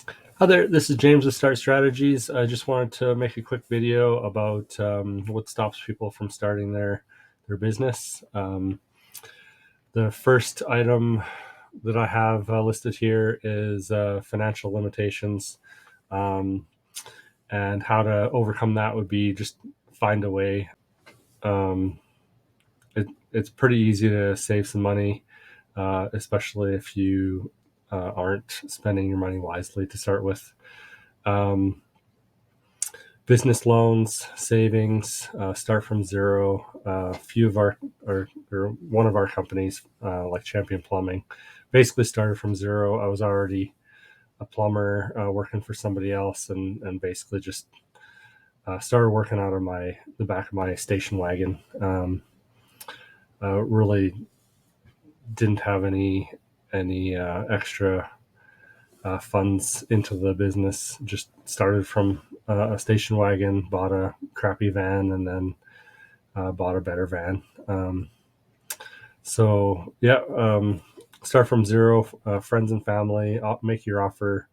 Hi there, this is James with Start Strategies. I just wanted to make a quick video about what stops people from starting their business. The first item that I have listed here is financial limitations, um, and how to overcome that would be just find a way. Um, it's pretty easy to save some money, especially if you aren't spending your money wisely to start with. Um, Business loans, savings, start from zero. A few of our, or one of our companies, like Champion Plumbing, basically started from zero. I was already a plumber working for somebody else, and basically just started working out of the back of my station wagon. Really didn't have any extra funds into the business. Just started from a station wagon, bought a crappy van, and then bought a better van. So yeah, start from zero. Friends and family, make your offer,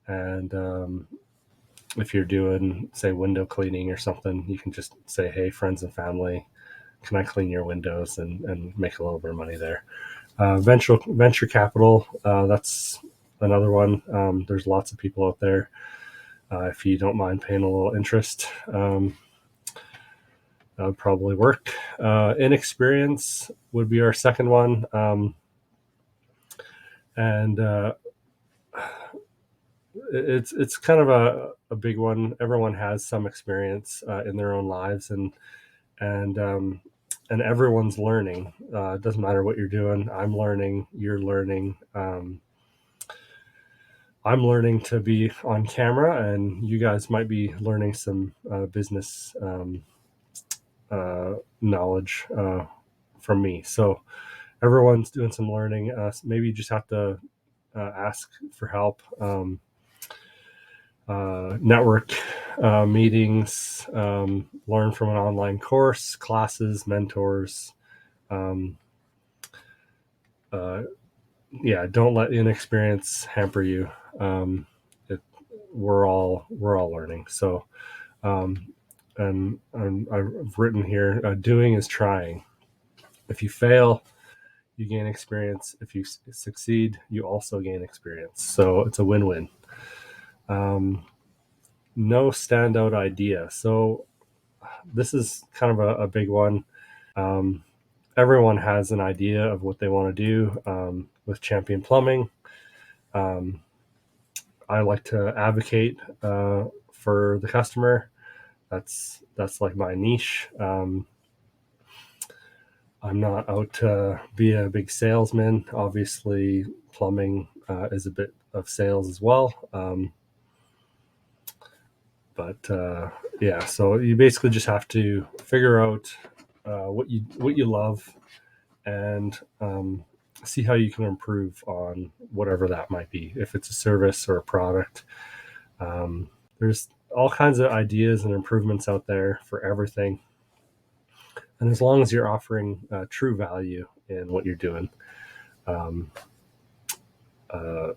and if you're doing, say, window cleaning or something, you can just say, "Hey, friends and family, can I clean your windows?" and make a little bit of money there. Venture capital, that's another one. There's lots of people out there. If you don't mind paying a little interest, that would probably work. Inexperience would be our second one. And it's kind of a big one. Everyone has some experience in their own lives, and and everyone's learning. It doesn't matter what you're doing. I'm learning. You're learning. I'm learning to be on camera, and you guys might be learning some business knowledge from me. So everyone's doing some learning. Maybe you just have to ask for help. Network meetings, learn from an online course, classes, mentors. Um, uh, yeah, don't let inexperience hamper you. Um, it, we're all learning. So, um, and I've written here, doing is trying. If you fail, you gain experience. If you succeed, you also gain experience. So it's a win-win. Um, no standout idea. So this is kind of a big one. Um, Everyone has an idea of what they want to do with Champion Plumbing. Um, I like to advocate for the customer. That's like my niche. I'm not out to be a big salesman. Obviously, plumbing is a bit of sales as well. But yeah, so you basically just have to figure out what you love, and see how you can improve on whatever that might be. If it's a service or a product, there's all kinds of ideas and improvements out there for everything. And as long as you're offering true value in what you're doing, um, uh,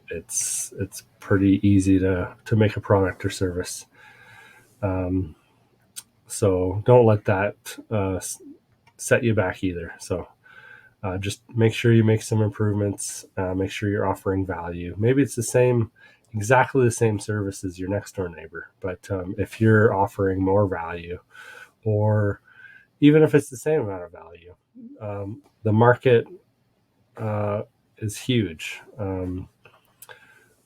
it's pretty easy to make a product or service. Um, so don't let that set you back either. So just make sure you make some improvements. Make sure you're offering value. Maybe it's exactly the same service as your next door neighbor, but if you're offering more value, or even if it's the same amount of value, the market uh, is huge.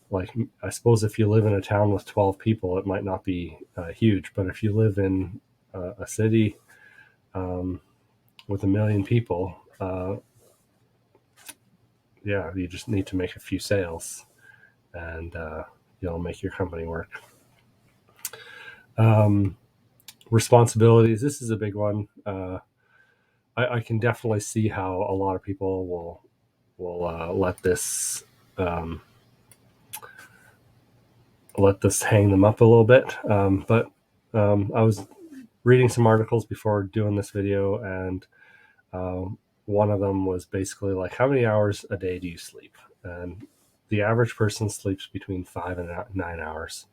Like, I suppose if you live in a town with 12 people, it might not be huge, but if you live in a city um, with 1 million people, yeah, you just need to make a few sales, and you'll make your company work. Um, Responsibilities. This is a big one. I can definitely see how a lot of people will um, let this hang them up a little bit. But I was reading some articles before doing this video, and one of them was basically like, how many hours a day do you sleep? And the average person sleeps between 5 and 9 hours.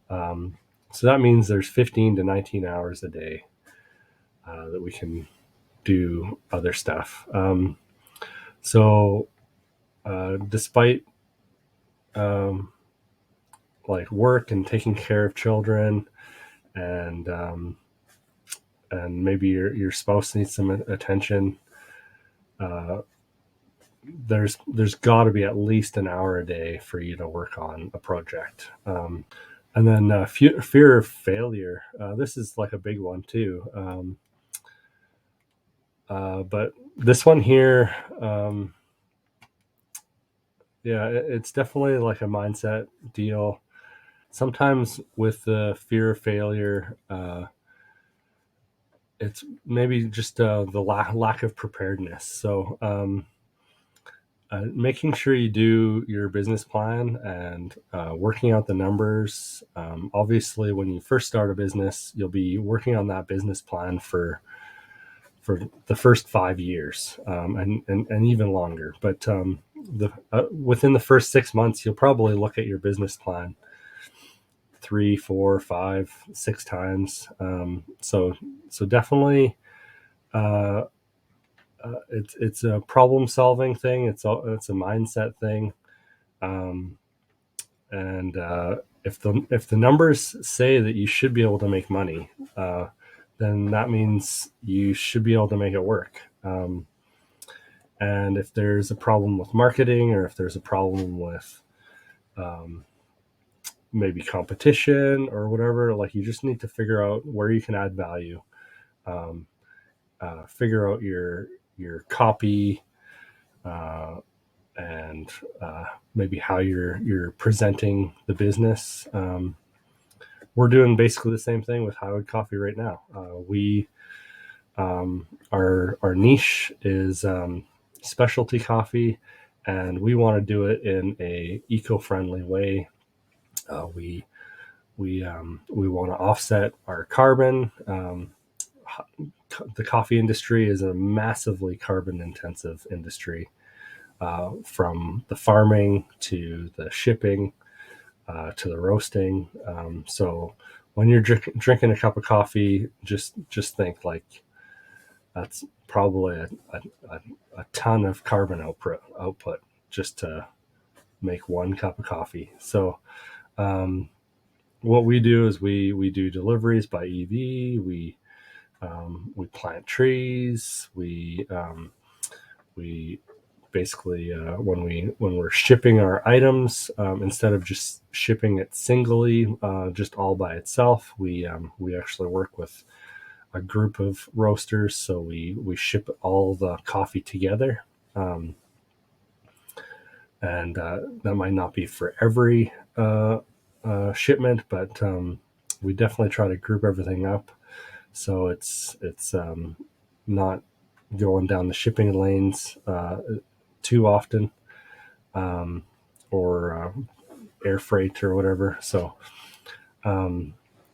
So that means there's 15 to 19 hours a day that we can do other stuff. So despite like work and taking care of children, and maybe your spouse needs some attention, there's got to be at least an hour a day for you to work on a project. And then fear of failure. This is like a big one too. But this one here, yeah, it's definitely like a mindset deal. Sometimes with the fear of failure, it's maybe just the lack of preparedness. So making sure you do your business plan and working out the numbers. Obviously, when you first start a business, you'll be working on that business plan for the first 5 years, and even longer. But within the first 6 months, you'll probably look at your business plan 3, 4, 5, 6 times. So definitely, it's a problem solving thing. It's a mindset thing. And if the numbers say that you should be able to make money, then that means you should be able to make it work. And if there's a problem with marketing, or if there's a problem with maybe competition or whatever, like, you just need to figure out where you can add value. Figure out your copy, and maybe how you're presenting the business. We're doing basically the same thing with Highwood Coffee right now. We our niche is specialty coffee, and we want to do it in a eco-friendly way. We want to offset our carbon. The coffee industry is a massively carbon intensive industry, from the farming to the shipping, to the roasting. So when you're drinking a cup of coffee, just think like that's probably a ton of carbon output just to make one cup of coffee. So what we do is we do deliveries by EV. We plant trees. We basically, when we're shipping our items, instead of just shipping it singly, just all by itself, we actually work with a group of roasters, so we ship all the coffee together. And that might not be for every shipment, but we definitely try to group everything up so it's not going down the shipping lanes too often, or air freight or whatever. So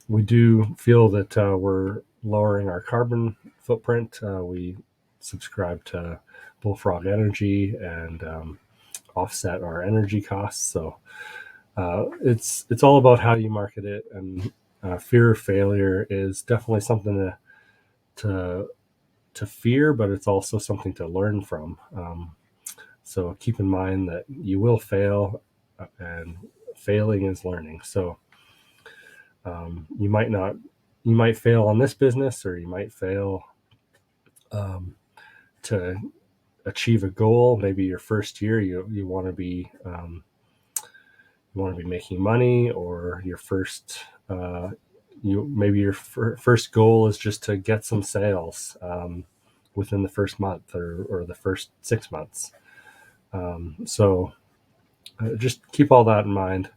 we do feel that we're lowering our carbon footprint. We subscribe to Bullfrog Energy and offset our energy costs. So it's all about how you market it, and fear of failure is definitely something to fear, but it's also something to learn from. So keep in mind that you will fail, and failing is learning. So you might fail on this business, or you might fail to achieve a goal. Maybe your first year, you want to be making money, or your first first goal is just to get some sales within the first month, or the first 6 months. So just keep all that in mind.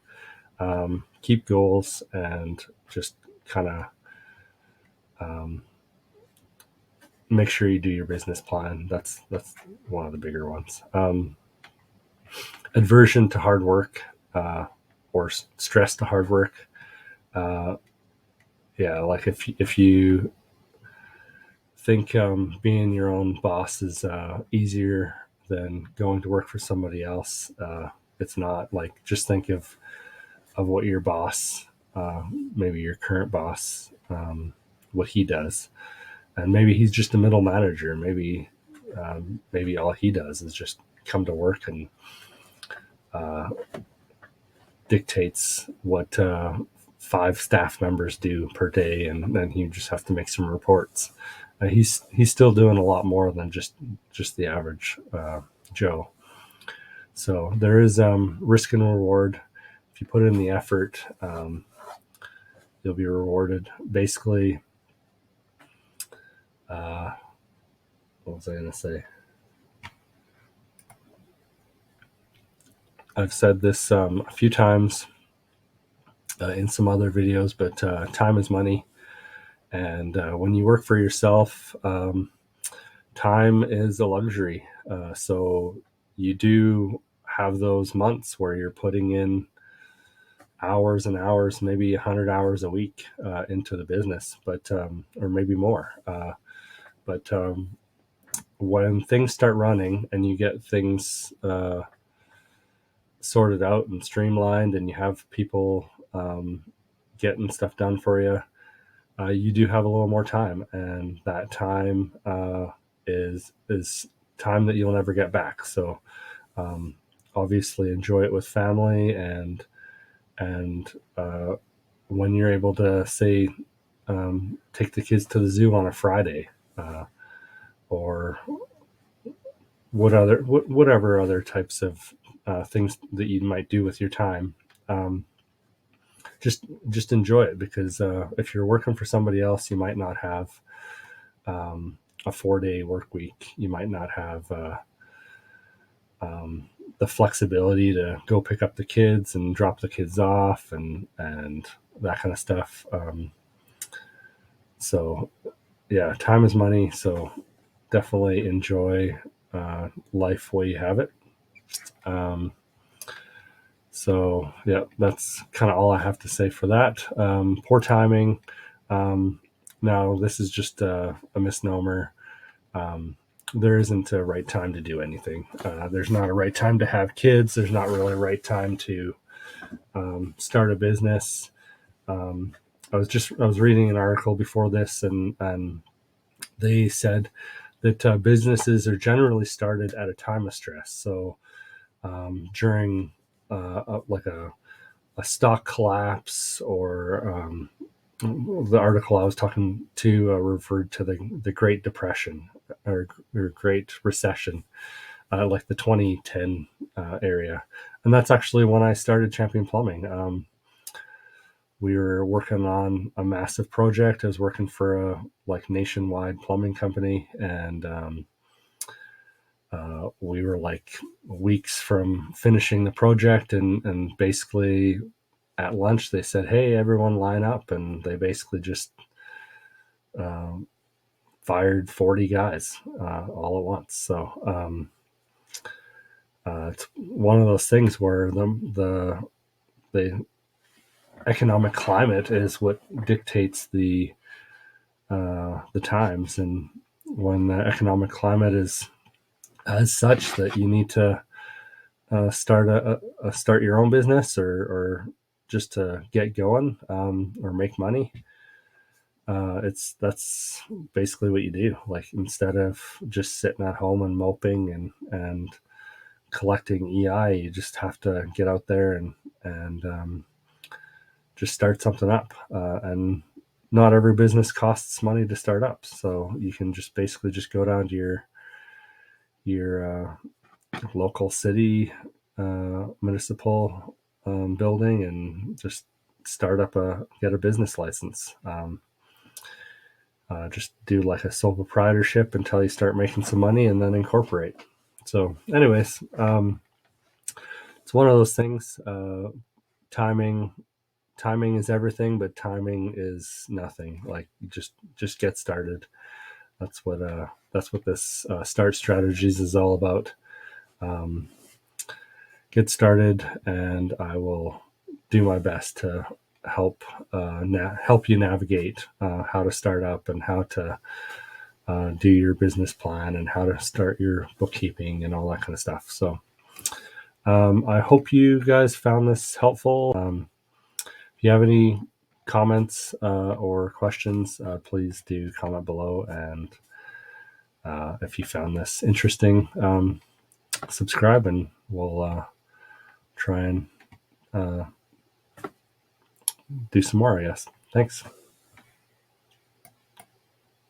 Keep goals, and just kind of make sure you do your business plan. That's one of the bigger ones. Aversion to hard work, or stress to hard work. Yeah, like if you think being your own boss is easier than going to work for somebody else, it's not. Like, just think of what your boss, maybe your current boss, what he does, and maybe he's just a middle manager. Maybe all he does is just come to work and dictates what 5 staff members do per day, and then you just have to make some reports. He's still doing a lot more than just the average Joe. So there is risk and reward. If you put in the effort, you'll be rewarded. Basically, what was I going to say? I've said this a few times in some other videos, but time is money. And when you work for yourself, time is a luxury. So you do have those months where you're putting in hours and hours, maybe 100 hours a week into the business, but or maybe more. But when things start running and you get things sorted out and streamlined, and you have people getting stuff done for you, you do have a little more time, and that time is time that you'll never get back. So obviously enjoy it with family, and when you're able to, say, take the kids to the zoo on a Friday, or whatever other types of things that you might do with your time, just enjoy it, because if you're working for somebody else, you might not have a 4-day work week. You might not have the flexibility to go pick up the kids and drop the kids off, and that kind of stuff. So yeah, time is money. So definitely enjoy life while you have it. So yeah, that's kind of all I have to say for that. Poor timing. Now, this is just a misnomer. There isn't a right time to do anything. There's not a right time to have kids. There's not really a right time to start a business. I was reading an article before this, and they said that businesses are generally started at a time of stress. So during like a stock collapse, or the article I was talking to referred to the Great Depression, or Great Recession, like the 2010 area. And that's actually when I started Champion Plumbing. We were working on a massive project. I was working for a nationwide plumbing company, and we were like weeks from finishing the project, and basically at lunch they said, "Hey, everyone line up," and they basically just fired 40 guys all at once. So it's one of those things where the economic climate is what dictates the times, and when the economic climate is as such that you need to start your own business, or just to get going, or make money, that's basically what you do. Like, instead of just sitting at home and moping and collecting EI, you just have to get out there and just start something up. And not every business costs money to start up, so you can just basically just go down to your local city municipal building and just get a business license. Just do like a sole proprietorship until you start making some money, and then incorporate. So anyways, it's one of those things. Timing is everything, but timing is nothing. Like, just get started. That's what this start strategies is all about. Get started, and I will do my best to help you navigate how to start up, and how to do your business plan, and how to start your bookkeeping and all that kind of stuff. So I hope you guys found this helpful. If you have any comments or questions, please do comment below. And if you found this interesting, subscribe, and we'll try and do some more, I guess. Thanks.